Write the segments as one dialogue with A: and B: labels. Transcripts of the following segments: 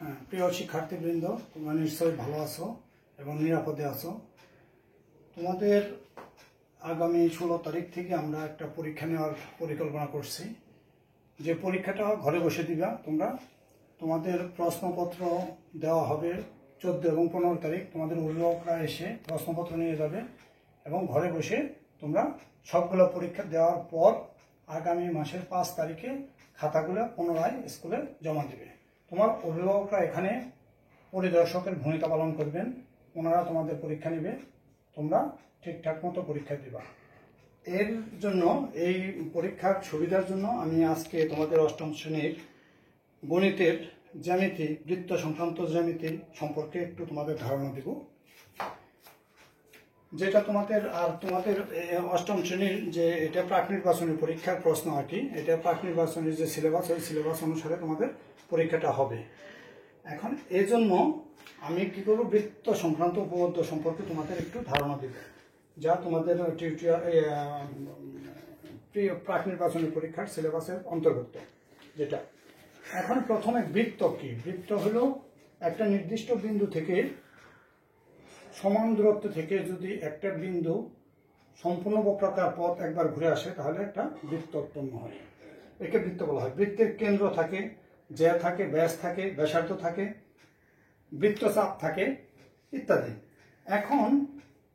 A: প্রিয় শিক্ষার্থীবৃন্দ, তোমরা নিশ্চয়ই ভালো আছো এবং নিরাপদে আছো। তোমাদের আগামী 16 তারিখ থেকে আমরা একটা পরীক্ষা নেওয়ার পরিকল্পনা করছি। যে পরীক্ষাটা ঘরে বসে দিবা তোমরা। তোমাদের প্রশ্নপত্র দেওয়া হবে 14 এবং 15 তারিখ। তোমাদের অভিভাবকরা এসে প্রশ্নপত্র নিয়ে যাবে এবং ঘরে বসে তোমরা সবগুলো পরীক্ষা দেওয়ার পর আগামী মাসের 5 তারিখে খাতাগুলো পুনরায় স্কুলে জমা দেবে। তোমার অভিভাবকরা এখানে পরিদর্শকের ভূমিকা পালন করবেন। ওনারা তোমাদের পরীক্ষা নেবে, তোমরা ঠিকঠাক মতো পরীক্ষা দিবা। এর জন্য এই পরীক্ষার সুবিধার জন্য আমি আজকে তোমাদের অষ্টম শ্রেণীর গণিতের জ্যামিতি, বৃত্ত সংক্রান্ত জ্যামিতি সম্পর্কে একটু তোমাদের ধারণা দেব। যেটা তোমাদের অষ্টম শ্রেণীর যে এটা প্রাক নির্বাচনী পরীক্ষার প্রশ্ন আর কি। এটা প্রাক নির্বাচনের যে সিলেবাস, ওই সিলেবাস অনুসারে তোমাদের পরীক্ষাটা হবে। এখন এই জন্য আমি কি করব, বৃত্ত সংক্রান্ত উপপাদ্য সম্পর্কে তোমাদের একটু ধারণা দেব, যা তোমাদের প্রাক নির্বাচনী পরীক্ষার সিলেবাসের অন্তর্ভুক্ত। যেটা এখন প্রথমে বৃত্ত কি? বৃত্ত হলো একটা নির্দিষ্ট বিন্দু থেকে সমান দূরত্ব থেকে যদি একটা বিন্দু সম্পূর্ণ বক্রাকার পথ একবার ঘুরে আসে তাহলে একটা বৃত্ত উৎপন্ন হয়। একে বৃত্ত বলা হয়। বৃত্তের কেন্দ্র থাকে, জ্যা থাকে, ব্যাস থাকে, ব্যাসার্ধ থাকে, বৃত্তচাপ থাকে ইত্যাদি। এখন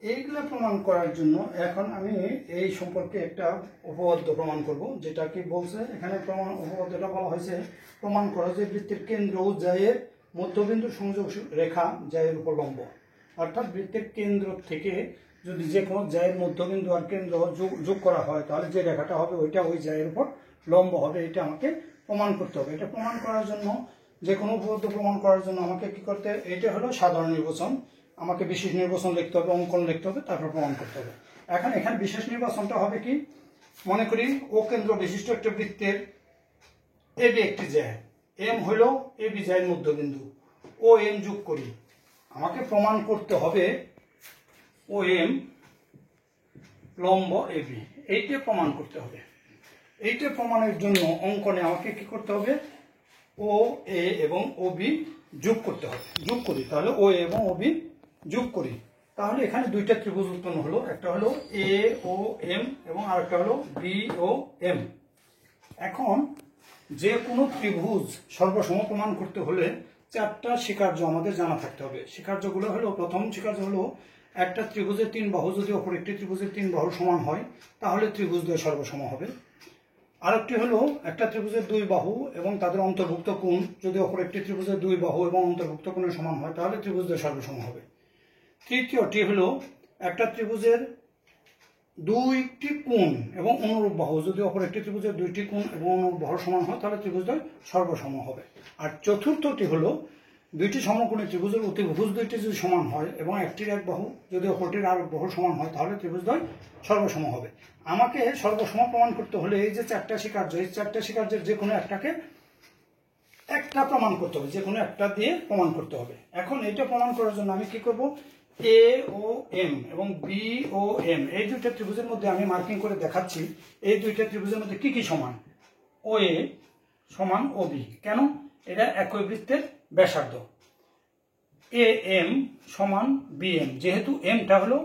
A: এইগুলো প্রমাণ করার জন্য এখন আমি এই সম্পর্কে একটা উপপাদ্য প্রমাণ করব। যেটা কি বলছে এখানে উপপাদ্যটা বলা হয়েছে, প্রমাণ করা যে বৃত্তের কেন্দ্র ও জ্যায়ের মধ্যবিন্দু সংযোগ রেখা জ্যায়ের উপর লম্ব। অর্থাৎ বৃত্তের কেন্দ্র থেকে যদি যে কোনো জ্যায়ের মধ্যবিন্দু আর কেন্দ্র যোগ করা হয় তাহলে যে রেখাটা হবে ওইটা ওই জ্যায়ের উপর লম্ব হবে। এটা আমাকে প্রমাণ করতে হবে। এটা প্রমাণ করার জন্য, যে কোনো উপপাদ্য প্রমাণ করার জন্য আমাকে কি করতে হবে, এটা হলো সাধারণ নির্বাচন। আমাকে বিশেষ নির্বাচন লিখতে হবে, অঙ্কন লিখতে হবে, তারপর প্রমাণ করতে হবে। এখন এখানে বিশেষ নির্বাচনটা হবে কি, মনে করি ও কেন্দ্র বিশিষ্ট একটা বৃত্তের এবি একটি জ্যা, এম হলো এবি জ্যায়ের মধ্যবিন্দু, ও এম যোগ করি। আমাকে প্রমাণ করতে হবে ও এম লম্ব এবি, এইটা প্রমাণ করতে হবে। এইটা প্রমাণের জন্য অঙ্কনে আমাকে কি করতে হবে, ও এ এবং ও বি যোগ করতে হবে। যোগ করি, তাহলে ও এ এবং ও বি যোগ করি, তাহলে এখানে দুইটা ত্রিভুজ উৎপন্ন হলো। একটা হলো এ ও এম এবং আরেকটা হলো বি ও এম। এখন যে কোনো ত্রিভুজ সর্বসম প্রমাণ করতে হলে 4টা স্বীকার্য আমাদের জানা থাকতে হবে। স্বীকার্যগুলো হলো, প্রথম স্বীকার্য হলো একটা ত্রিভুজের 3 বাহু যদি অপর একটি ত্রিভুজের 3 বাহু সমান হয় তাহলে ত্রিভুজ দ্বয় সর্বসম হবে। আরেকটি হলো একটা ত্রিভুজের 2 বাহু এবং তাদের অন্তর্ভুক্ত কোণ যদি অপর একটি ত্রিভুজের 2 বাহু এবং অন্তর্ভুক্ত কোণের সমান হয় তাহলে ত্রিভুজ দ্বয় সর্বসম হবে। তৃতীয়টি হলো একটা ত্রিভুজের 2টি কোণ এবং অনুরূপ বাহু যদি অপর একটি ত্রিভুজের 2টি কোণ এবং অনুরূপ বাহুর সমান হয় তাহলে ত্রিভুজ দ্বয় সর্বসম হবে। আর চতুর্থটি হলো 2টি সমকোণী ত্রিভুজের অতিভুজ 2টি যদি সমান হয় এবং একটির এক বাহু যদি অপরটির আর বাহুর সমান হয় তাহলে ত্রিভুজ দ্বয় সর্বসম হবে। আমাকে সর্বসম প্রমাণ করতে হলে এই যে 4টা স্বীকার্য, এই 4টা স্বীকার্যের যে কোনো একটাকে একটা প্রমাণ করতে হবে, যে কোনো একটা দিয়ে প্রমাণ করতে হবে। এখন এটা প্রমাণ করার জন্য আমি কি করব, এ ও এম এবং বি ও এম এই দুইটা ত্রিভুজের মধ্যে আমি মার্কিং করে দেখাচ্ছি এই দুইটা ত্রিভুজের মধ্যে কি কি সমান। ও এ সমান ও বি, কেন? এটা একই বৃত্তের ব্যাসার্ধ। এ এম সমান বি এম, যেহেতু এমটা হলো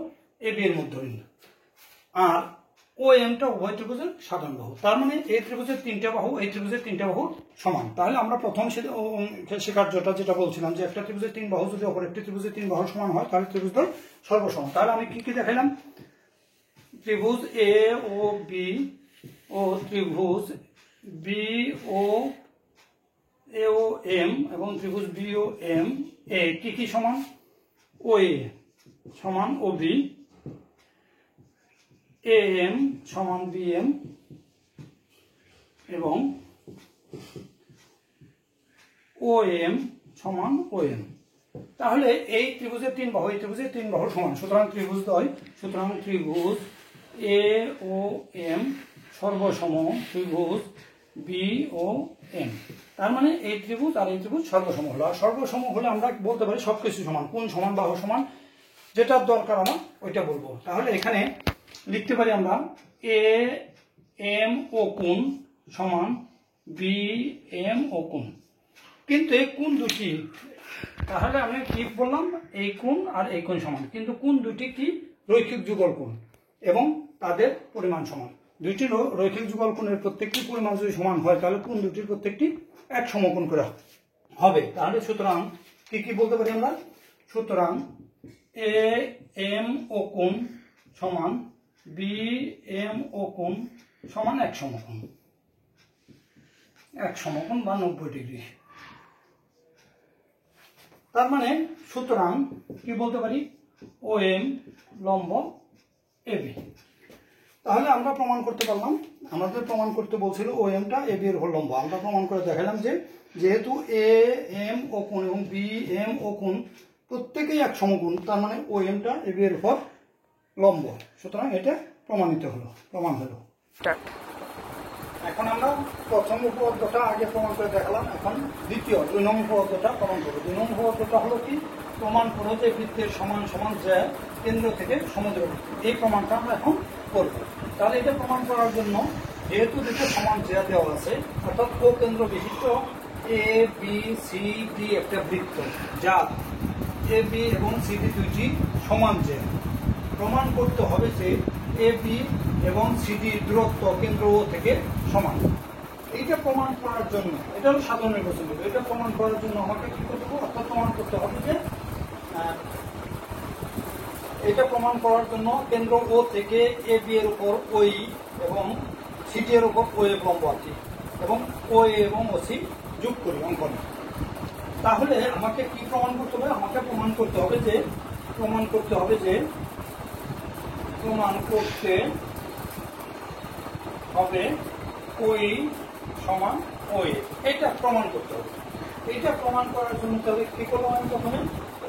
A: এ বি এর মধ্যবিন্দু, আর ও এমটা উভয় ত্রিভুজের সাধারণ বাহু। তার মানে এই ত্রিভুজের 3টা বাহু এই ত্রিভুজের 3টা বাহু সমান। তাহলে আমরা প্রথম স্বীকার্যটা যেটা বলছিলাম যে একটা ত্রিভুজের 3 বাহু যদি অপর একটি ত্রিভুজের 3 বাহু সমান হয় তাহলে ত্রিভুজ দ্বয় সর্বসম। তাহলে আমি কি কি দেখাইলাম, ত্রিভুজ এ ও বি ও ত্রিভুজ বি ও এ ও এম এবং ত্রিভুজ বি ও এম এ কি কি সমান, ও এ সমান ও বি, এ এম সমান বি এম এবং ও এম সমান ও এম। তাহলে এই ত্রিভুজের 3 বাহু এই ত্রিভুজের 3 বাহু সমান, সুতরাং ত্রিভুজ দ্বয়, সুতরাং ত্রিভুজ এ ও এম সর্বসম ত্রিভুজ বি ও এম। তার মানে এই ত্রিভুজ আর এই ত্রিভুজ সর্বসম হলো। আর সর্বসম হলে আমরা বলতে পারি সবকিছু সমান, কোণ সমান, বাহু সমান, যেটার দরকার আমার ওইটা বলবো। তাহলে এখানে লিখতে পারি আমরা এ এম ও কোণ সমান বি এম ও কোণ। কিন্তু এই কোণ দুটি, তাহলে আমি কি বললাম, এই কোণ আর এই কোণ সমান, কিন্তু কোণ দুটি কি রৈখিক যুগল কোণ এবং তাদের পরিমাণ সমান। দুইটি রৈখিক যুগল কোণের প্রত্যেকটি পরিমাণ যদি সমান হয় তাহলে কোণ দুটির প্রত্যেকটি এক সমকোণ করে হবে। তাহলে সুতরাং কি কি বলতে পারি আমরা, সুতরাং এ এম ও কোণ সমান বি এম ও কোণ সমান এক সমকোণ, এক সমকোণ বা 90 ডিগ্রি। তার মানে সুতরাং কি বলতে পারি, ও এম লম্ব এ বি। তাহলে আমরা প্রমাণ করতে পারলাম, আমাদের প্রমাণ করতে বলছিল ও এমটা এ বি এর উপর লম্ব। আমরা প্রমাণ করে দেখালাম যে যেহেতু এ এম ও কোণ এবং বি এম ও কোণ প্রত্যেকেই এক সমকোণ, তার মানে ও এমটা এ বি এর উপর লম্ব। সুতরাং এটা প্রমাণিত হলো, প্রমাণ হলো। এখন আমরা প্রথম উপপাদ্যটা আগে প্রমাণ করে দেখালাম, এখন দ্বিতীয় 2 নং উপপাদ্যটা প্রমাণ করবো। 2 নং উপপাদ্যটা হলো কি, প্রমাণ করো যে বৃত্তের সমান সমান যে কেন্দ্র থেকে সমুদ্র। এই প্রমাণটা আমরা এখন করব। তাহলে এটা প্রমাণ করার জন্য যেহেতু দুটো সমান জ্যা দেওয়া আছে, অর্থাৎ ও কেন্দ্র বিশিষ্ট এ বি সি ডি একটা বৃত্ত, যা এ বি এবং সি ডি দুইটি সমান জ্যা, প্রমাণ করতে হবে যে এ বি এবং সিডি দূরত্ব কেন্দ্র ও থেকে সমান। এইটা প্রমাণ করার জন্য, এটা হলো সাধারণ নির্বাচন, এটা প্রমাণ করার জন্য আমাকে কি করতে হবে, অর্থাৎ প্রমাণ করতে হবে যে এটা প্রমাণ করার জন্য কেন্দ্র ও থেকে এ বি এর উপর ওই এবং সিডি এর উপর ও এ লম্ব আঁকি এবং ও এ এবং ও সি যোগ করি অঙ্কনে। তাহলে আমাকে কি প্রমাণ করতে হবে, আমাকে প্রমাণ করতে হবে যে প্রমাণ করতে হবে ওই সমান ওই, এটা প্রমাণ করতে হবে। এটা প্রমাণ করার জন্য তাহলে কি করলাম, আমি প্রথমে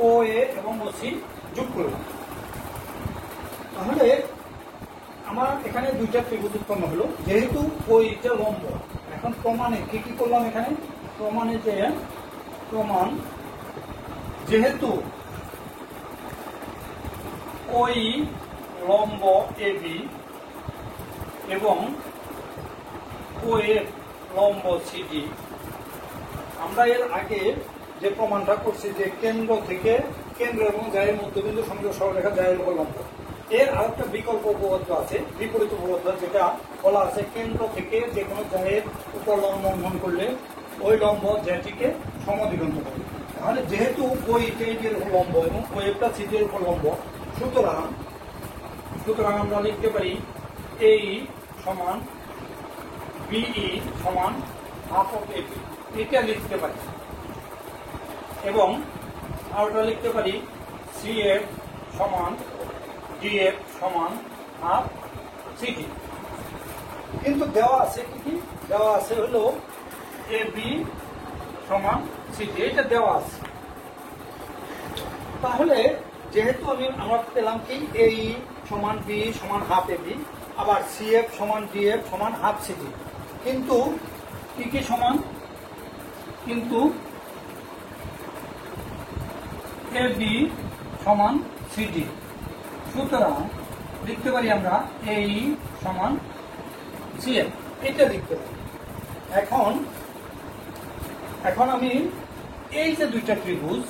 A: ও এ এবং ও সি যোগ করলাম। তাহলে আমার এখানে দুইটা ত্রিভুজ উৎপন্ন হলো, যেহেতু ওইটা লম্ব। এখন প্রমাণে কি কি করলাম, এখানে প্রমাণে যে প্রমাণ যেহেতু ওই লম্ব এ বি এবং ও এর লম্ব সিডি, আমরা এর আগে যে প্রমাণটা করছি যে কেন্দ্র থেকে কেন্দ্র এবং জায়ের মধ্যবিন্দু সংযোগ সরলরেখা জায়ের উপর লম্ব, এর আরেকটা বিকল্প উপপাদ্য আছে, বিপরীত উপপাদ্য, যেটা বলা আছে কেন্দ্র থেকে যে কোনো জায়ের উপর লম্ব অঙ্কন করলে ওই লম্ব জায়টিকে সমদ্বিখণ্ড করে। তাহলে যেহেতু ওই এর উপর লম্ব এবং ওয়েবটা সিডি এর উপর লম্ব, সুতরাং আমরা লিখতে পারি এই সমান বিই সমান হাফ অফ এবি, এটা লিখতে পারি। এবং আমরা লিখতে পারি সিএফ সমান ডিএফ সমান হাফ সিডি। কিন্তু দেওয়া আছে কি দেওয়া আছে হলো এ বি সমান সিডি, এটা দেওয়া আছে। তাহলে যেহেতু আমরা পেলাম কি এই সমান বি সমান হাফ এ বি, আবার সিএফ সমান ডিএফ সমান হাফ সিডি, কিন্তু কি কি সমান, কিন্তু এ বি সমান সিডি। সুতরাং লিখতে পারি আমরা এই সমান সিএফ, এটা লিখতে পারি। এখন আমি এই যে দুইটা ত্রিভুজ,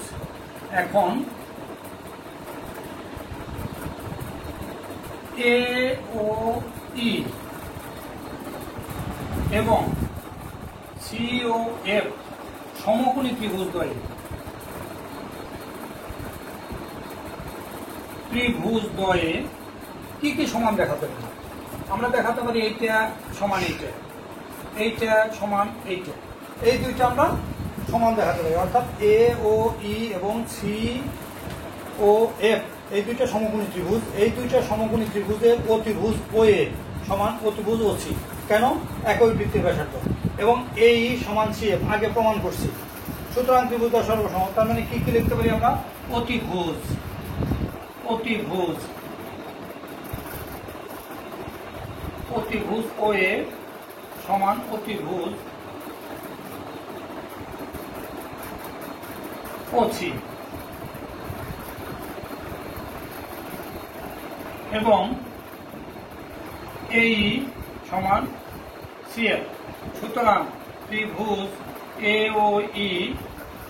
A: এখন এ ও ই এবং সি ও এফ সমকোণী ত্রিভুজদ্বয়ে কি কি সমান দেখাতে পারি, আমরা দেখাতে পারি এইটা সমান এইটা, এইটা সমান এইটা, এই দুইটা আমরা সমান দেখাতে পারি। অর্থাৎ এ ও ই এবং সি ও এফ এই দুইটা সমকোণী ত্রিভুজ, এই দুইটা সমকোণী ত্রিভুজের অতিভুজ ও এ সমান অতিভুজ ও সি, কেন, একই বৃত্তের ব্যাসার্ধ, এবং এই সমান সি এফ আগে প্রমাণ করছি। সুতরাং ত্রিভুজটা সর্বসম, তার মানে কি কি লিখতে পারি আমরা, অতিভুজ ও এ সমান অতিভুজ ও সি, এবং এই সমান সিএফ। সুতরাং ত্রিভুজ এ ও ই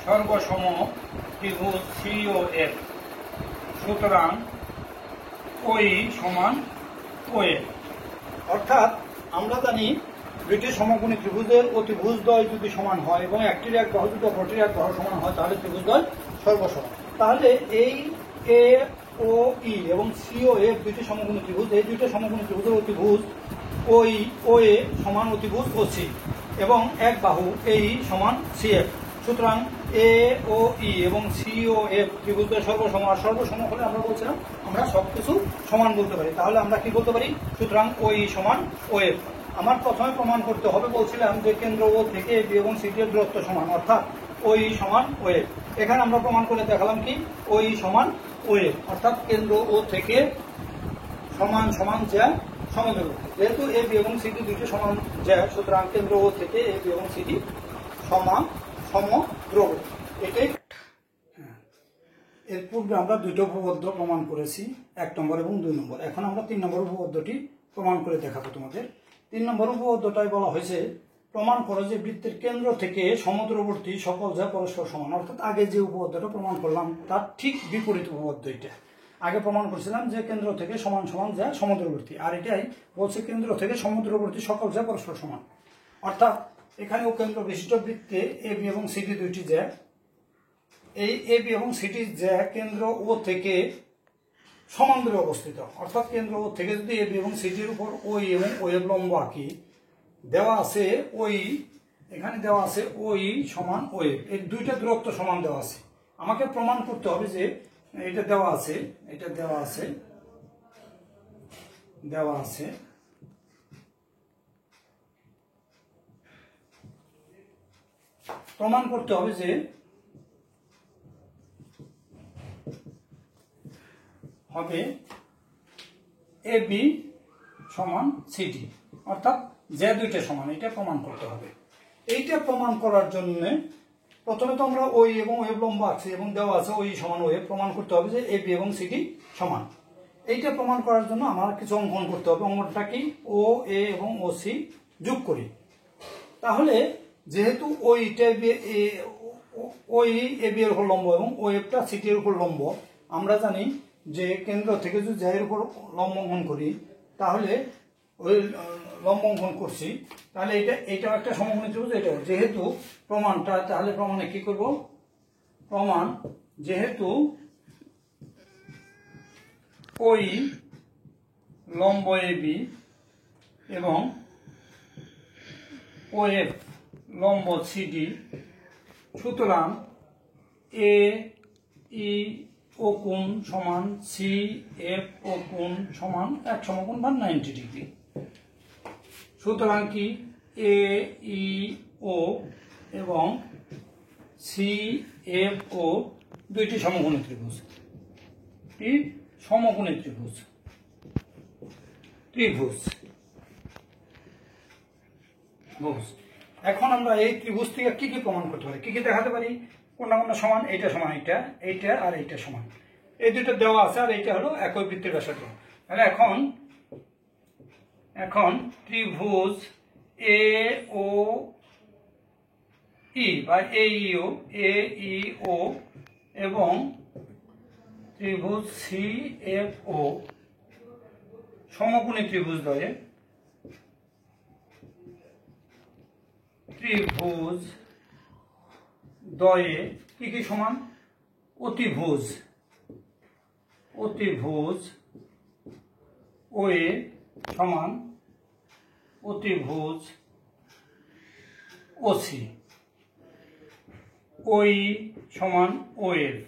A: সর্বসম ত্রিভুজ সি ও এফ। সুতরাং ওই সমান ও এফ। অর্থাৎ আমরা জানি দুইটি সমকোণী ত্রিভুজের অতিভুজদ্বয় যদি সমান হয় এবং একটির এক বাহু যদি অপরটির এক বাহু সমান হয় তাহলে ত্রিভুজদ্বয় সর্বসম। তাহলে এই এ ও ই এবং সি ও এফ দুইটি সমকোণী ত্রিভুজ, এই দুইটি সমকোণী ত্রিভুজের অতিভুজ ওই ও এ সমান অতিভুজ ও সি এবং এক বাহু এই সমান সি এফ। সুতরাং এ ও ই এবং সি ও এফ ত্রিভুজের সর্বসম। আর সর্বসম হলে আমরা বলছিলাম আমরা সবকিছু সমান বলতে পারি। তাহলে আমরা কি বলতে পারি? সুতরাং ও ই সমান ও এফ। আমার প্রথমে প্রমাণ করতে হবে বলছিলাম যে কেন্দ্র ও থেকে এ বি এবং সি এর দূরত্ব সমান, অর্থাৎ ও ই সমান ও এফ। এখানে আমরা প্রমাণ করে দেখালাম কি ও ই সমান ও এফ, অর্থাৎ কেন্দ্র ও থেকে সমান সমান যা সমদূরবর্তী। যেহেতু এ বি এবং সিডি দুইটি সমান যা, সুতরাং কেন্দ্র ও থেকে এ বি এবং সিডি সমান সমদূরবর্তী। এটাই। এর পূর্বে আমরা দুটো উপপাদ্য প্রমাণ করেছি, 1 নম্বর এবং 2 নম্বর। এখন আমরা 3 নম্বর উপপাদ্যটি প্রমাণ করে দেখাবো তোমাদের। 3 নম্বর উপপাদ্যটাই বলা হয়েছে প্রমাণ করো যে বৃত্তের কেন্দ্র থেকে সমদূরবর্তী সকল যা পরস্পর সমান। অর্থাৎ আগে যে উপপাদ্যটা প্রমাণ করলাম তার ঠিক বিপরীত উপপাদ্য এটা। আগে প্রমাণ করছিলাম যে কেন্দ্র থেকে সমান সমান যা সমদূরবর্তী, আর এটাই বলছে কেন্দ্র থেকে সমদূরবর্তী সকল যা পরস্পর সমান। অর্থাৎ এখানেও কেন্দ্র বিশিষ্ট বৃত্তে এ বি এবং সিডি দুইটি যা, এই এ বি এবং সিডি যা কেন্দ্র ও থেকে সমান দূরে অবস্থিত। অর্থাৎ কেন্দ্র ও থেকে যদি এ বি এবং সিডির উপর ওই এবং ও এর লম্ব আঁকি, দেওয়া আছে ওই, এখানে দেওয়া আছে ওই সমান ও এফ, এই দুইটা দূরত্ব সমান দেওয়া আছে। আমাকে প্রমাণ করতে হবে যে এটা দেওয়া আছে, এটা দেওয়া আছে, দেওয়া আছে প্রমাণ করতে হবে যে হবে এ বি সমান সিডি, অর্থাৎ যে দুইটা সমান, এটা প্রমাণ করতে হবে। এইটা প্রমাণ করার জন্য প্রথমে তো আমরা ওই এবং ওয়েভ লম্ব আঁকছি এবং দেওয়া আছে ওই সমান ওয়েভ। প্রমাণ করতে হবে যে এ বি এবং সিডি সমান। এইটা প্রমাণ করার জন্য আমার কিছু অঙ্কন করতে হবে। অঙ্কনটা কি? ও এ এবং ও সি যোগ করি। তাহলে যেহেতু ওইটা ওই এ বি এর উপর লম্ব এবং ও এফটা সিডি এর উপর লম্ব, আমরা জানি যে কেন্দ্র থেকে যদি এর উপর লম্ব অঙ্কন করি তাহলে ওই লম্ব অঙ্কন করছি, তাহলে এটাও একটা সমকোণী ত্রিভুজ, এটাও। যেহেতু প্রমাণটা, তাহলে প্রমাণে কি করব? প্রমাণ যেহেতু ওই লম্ব এ বি এবং ও এফ লম্ব সিডি, সুতরাং এ ই ও কোণ সমান সি এফ ও কোণ সমান এক সমকোণ বা 90 ডিগ্রি। সুতরাং কি এ ই ও এবং সি এফ ও দুইটি সমকোণী ত্রিভুজ, সমকোণী ত্রিভুজ ত্রিভুজ এখন আমরা এই ত্রিভুজ থেকে কি কি প্রমাণ করতে পারি, কি কি দেখাতে পারি? কোনটা কোনটা সমান, এইটা সমান এইটা, এইটা আর এইটা সমান, এই দুটো দেওয়া আছে, আর এইটা হলো একই বৃত্তের ব্যাসার্ধ। তাহলে এখন ত্রিভুজ এ ও ই বা এ ই ও এবং ত্রিভুজ সি এফ ও সমকোণী ত্রিভুজ দ্বয়ে কি কি সমান? অতিভুজ ও এ সমান অতিভুজ ও সি, ওই সমান ও এফ।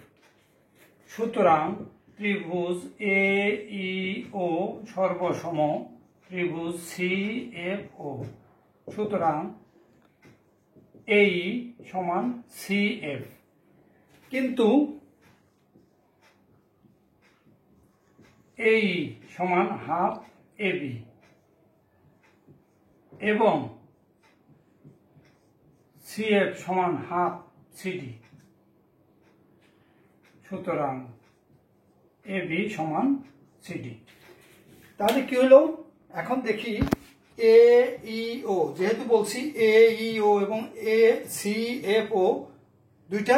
A: সুতরাং ত্রিভুজ এ ই ও সর্বসম ত্রিভুজ সি এফ ও। সুতরাং এই সমান সি এফ। কিন্তু এই সমান হাফ এ বি এবং সি এফ সমান হাফ সিডি। সুতরাং এ বি সমান সিডি। তাহলে কি হলো? এখন দেখি এ ই ও, যেহেতু বলছি এ ই ও এবং এ সি এফ ও দুইটা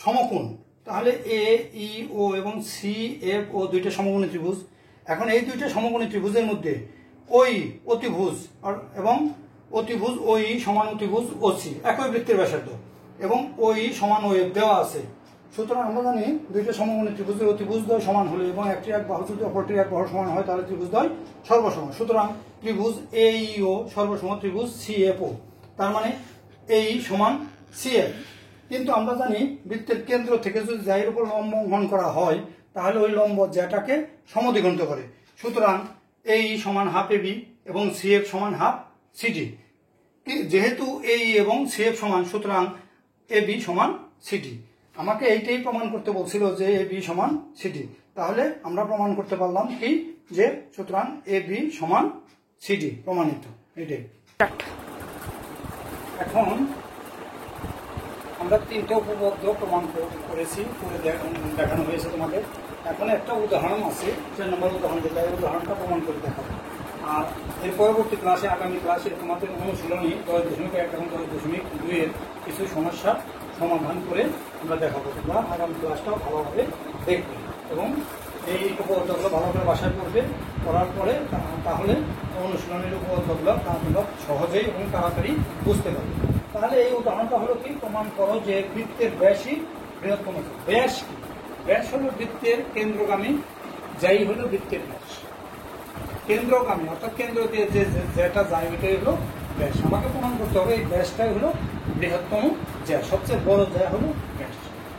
A: সমকোণ, তাহলে এ ই ও এবং সি এফ ও দুইটা সমকোণী ত্রিভুজ। এখন এই দুইটা সমকোণী ত্রিভুজের মধ্যে ওই অতিভুজ এবং অতিভুজ ওই সমান অতিভুজ ওসি একই বৃত্তের ব্যাসার্ধ এবং ওই সমান ওয়েব দেওয়া আছে। সুতরাং আমরা জানি দুইটা সমকোণী ত্রিভুজের অতিভুজদ্বয় সমান হলে এবং একটি এক বাহু যদি অপরটির এক বাহু সমান হয় তাহলে ত্রিভুজদ্বয় সর্বসম। সুতরাং ত্রিভুজ এইও সর্বসম ত্রিভুজ সিএফও, তার মানে এই সমান সিএফ। কিন্তু আমরা জানি বৃত্তের কেন্দ্র থেকে যদি জ্যায়ের উপর লম্ব অঙ্কন করা হয় তাহলে ওই লম্ব জ্যাটাকে সমদ্বিখণ্ডিত করে। সুতরাং এই সমান হাফ এবি এবং সিএফ সমান হাফ সিডি। যেহেতু এই এবং সিএফ সমান, সুতরাং এবি সমান সিডি। আমাকে এইটাই প্রমাণ করতে বলছিল যে এবি সমান সিডি, তাহলে আমরা প্রমাণ করতে পারলাম কি যে সুতরাং এবি সমান সিডি প্রমাণিত। এটাই। এখন আমরা তিনটে উপপাদ্য প্রমাণ করেছি, করে দেখানো হয়েছে তোমাদের। এখন একটা উদাহরণ আছে, 4 নম্বর উদাহরণ, যেটা এই উদাহরণটা প্রমাণ করে দেখাবো। আর এর পরবর্তী ক্লাসে, আগামী ক্লাসে তোমাদের অনুশীলনী 10.1 এবং 10.2 এর কিছু সমস্যার সমাধান করে আমরা দেখাবো। তোমরা আগামী ক্লাসটাও ভালোভাবে দেখবে এবং এই উপপাদ্যগুলো ভালো করে বাসায় করবে। করার পরে তাহলে অনুশীলনের উপপাদ্যগুলো তোমরা সহজেই এবং তাড়াতাড়ি বুঝতে পারবে। তাহলে এই উদাহরণটা হলো কি, প্রমাণ করো যে বৃত্তের ব্যাসই বৃহত্তম। ব্যাস কি? ব্যাস হলো বৃত্তের কেন্দ্রগামী, যাই হলো বৃত্তের ব্যাস। কেন্দ্রগামী অর্থাৎ কেন্দ্র দিয়ে যেটা যায় ওইটাই হলো ব্যাস। আমাকে প্রমাণ করতে হবে এই ব্যাসটাই হলো বৃহত্তম জ্যা, সবচেয়ে বড় জ্যা হলো ব্যাস।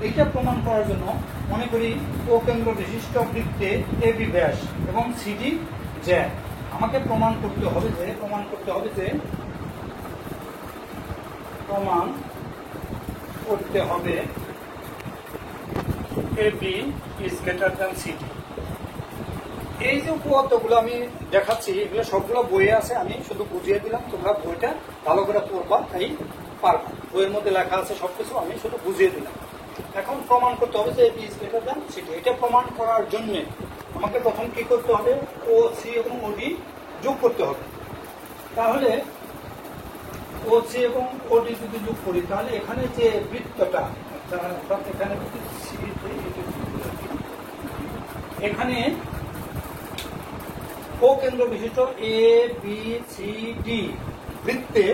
A: এইটা প্রমাণ করার জন্য মনে করি ও কেন্দ্র বিশিষ্ট বৃত্তে এবি ব্যাস এবং সিডি জ্যা। আমাকে প্রমাণ করতে হবে যে AB is greater than CD. এই যে উপপাদ্যগুলো আমি দেখাচ্ছি এগুলো সবগুলো বইয়ে আছে, আমি শুধু বুঝিয়ে দিলাম, তোমরা বইটা ভালো করে পড়বা, তাই পারবা। বইয়ের মধ্যে লেখা আছে সবকিছু, আমি শুধু বুঝিয়ে দিলাম। এখন প্রমাণ করতে হবে যে AB is greater than CD. এটা প্রমাণ করার জন্য আমাকে প্রথম কি করতে হবে, ও সি এবং ওডি যোগ করতে হবে। তাহলে ও সি এবং ওডি যদি যোগ করি তাহলে এখানে যে বৃত্তটা, এখানে ও কেন্দ্র বিশিষ্ট এ বি সি ডি বৃত্তে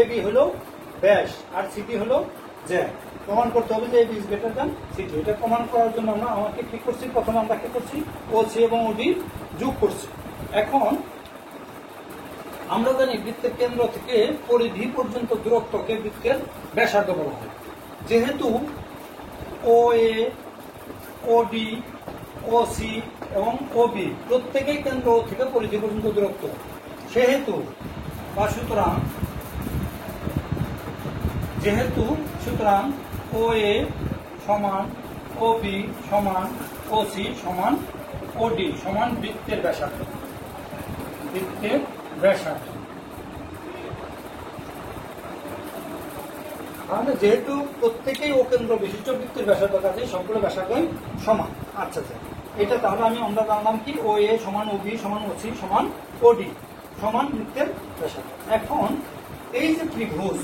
A: এবি হলো ব্যাস আর সিডি হলো জ্যা। প্রমাণ করতে হবে যে AB is greater than CD. এটা প্রমাণ করার জন্য আমাকে কি করছি, প্রথমে আমরা কি করছি, ও সি এবং ওডি যোগ করছি। এখন আমরা জানি বৃত্তের কেন্দ্র থেকে পরিধি পর্যন্ত দূরত্বকে বৃত্তের ব্যাসার্ধ বলা হয়। যেহেতু ও এ, ওডি, ও সি এবং ওবি প্রত্যেকেই কেন্দ্র থেকে পরিধি পর্যন্ত দূরত্ব, সেহেতু সুতরাং ও এ সমান ও বি সমান ও সি সমান ওডি সমান বৃত্তের ব্যাসার্ধ। তাহলে যেহেতু প্রত্যেকেই ও কেন্দ্র বিশিষ্ট বৃত্তের ব্যাসার্ধ, কাজে সবগুলো ব্যাসার্ধই সমান। আচ্ছা, এটা তাহলে আমরা জানলাম কি, ও এ সমান ও বি সমান ও সি সমান ওডি সমান বৃত্তের ব্যাসার্ধ। এখন এই যে ত্রিভুজ,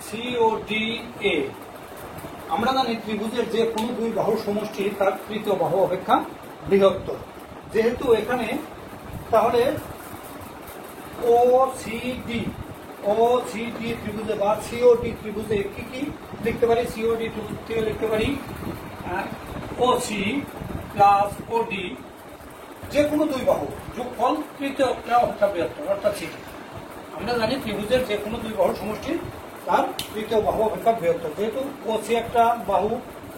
A: সিওডি এ, আমরা জানি ত্রিভুজের যে কোনো দুই বাহুর সমষ্টি তার তৃতীয় বাহু অপেক্ষা বৃহত্তর। যেহেতু এখানে তাহলে ও সিডি ত্রিভুজে বা সিওডি ত্রিভুজে কি কি লিখতে পারি, সিওডি ত্রিভুজ থেকে লিখতে পারি ও সি প্লাস ওডি, যে কোনো দুই বাহু যোগফল তৃতীয় অপেক্ষা বৃহত্তর অর্থাৎ সিডি। আমরা জানি ত্রিভুজের যে কোনো দুই বাহুর সমষ্টি তার তৃতীয় বাহু অপেক্ষা বৃহত্তর। যেহেতু ও সি একটা বাহু,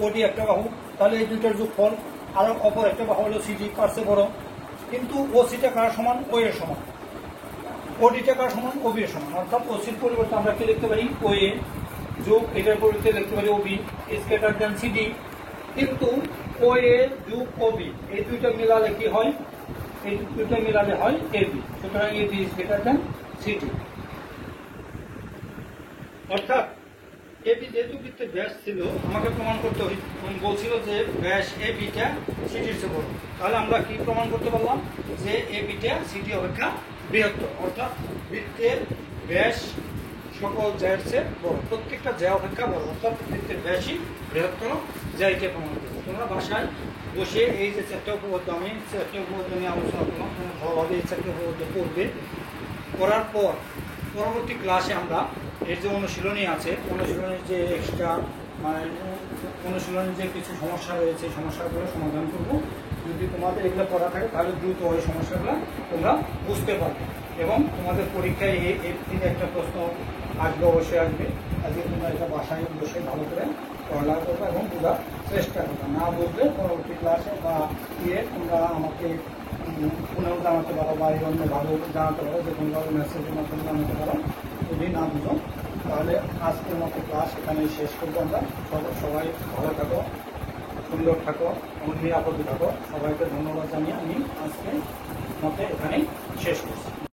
A: ওডি একটা বাহু, তাহলে এই দুইটার যোগফল আর অপর একটা বাহু হলো সিডি, তার চেয়ে বড়। কিন্তু ও সিটা কার সমান, ও এর সমান, ওডিটা কার সমান, ওবি এর সমান। অর্থাৎ ও সির পরিবর্তে আমরা কি লিখতে পারি, ও এ যোগ এটার পরিবর্তে লিখতে পারি OB is greater than CD. কিন্তু ও এ যোগ ওবি এই দুইটা মিলালে কি হয়, এই দুইটা মিলালে হয় এবি। সুতরাং AB is greater than CD. অর্থাৎ এবি যেহেতু বৃত্তের ব্যাস ছিল, আমাকে প্রমাণ করতে বলছিল যে ব্যাস এবিটা সিটির চেয়ে বড়। তাহলে আমরা কি প্রমাণ করতে পারলাম যে এবিটা সিটি অপেক্ষা বৃহত্তর, অর্থাৎ বৃত্তের ব্যাস সকল জ্যায়ের চেয়ে বড়, প্রত্যেকটা জ্যা অপেক্ষা বড়, অর্থাৎ বৃত্তের ব্যাসই বৃহত্তর, যা এটা প্রমাণ করবো। তোমরা বাসায় বসে এই যে চারটে উপপাদ্য, আমি চারটে উপপাদ্য নিয়ে আলোচনা করলাম, তোমরা ভালোভাবে এই চারটে উপপাদ্য পড়বে। করার পর পরবর্তী ক্লাসে আমরা এর যে অনুশীলনী আছে, অনুশীলনের যে এক্সট্রা মানে অনুশীলনের যে কিছু সমস্যা রয়েছে, এই সমস্যাগুলো সমাধান করব। যদি তোমাদের এগুলো পড়া থাকে তাহলে দ্রুত ওই সমস্যাগুলো তোমরা বুঝতে পারবে এবং তোমাদের পরীক্ষায় এর থেকে একটা প্রশ্ন আসবে, অবশ্যই আসবে। আজকে তোমরা এটা বাসায় বসে ভালো করে পড়ালেখা করবে এবং বোঝার চেষ্টা করবে। না বুঝলে পরবর্তী ক্লাসে বা তোমরা আমাকে ফোনেও জানাতে পারো বা এই অন্যভাবেও জানাতে পারো, যে কোনোভাবে মেসেজের মাধ্যমে জানাতে পারো। যদি না বুঝো তাহলে আজকের মতো ক্লাস এখানেই শেষ করবো আমরা। সবাই ভালো থাকো, সুন্দর থাকো এবং নিরাপদে থাকো। সবাইকে ধন্যবাদ জানিয়ে আমি আজকে মতে এখানেই শেষ করছি।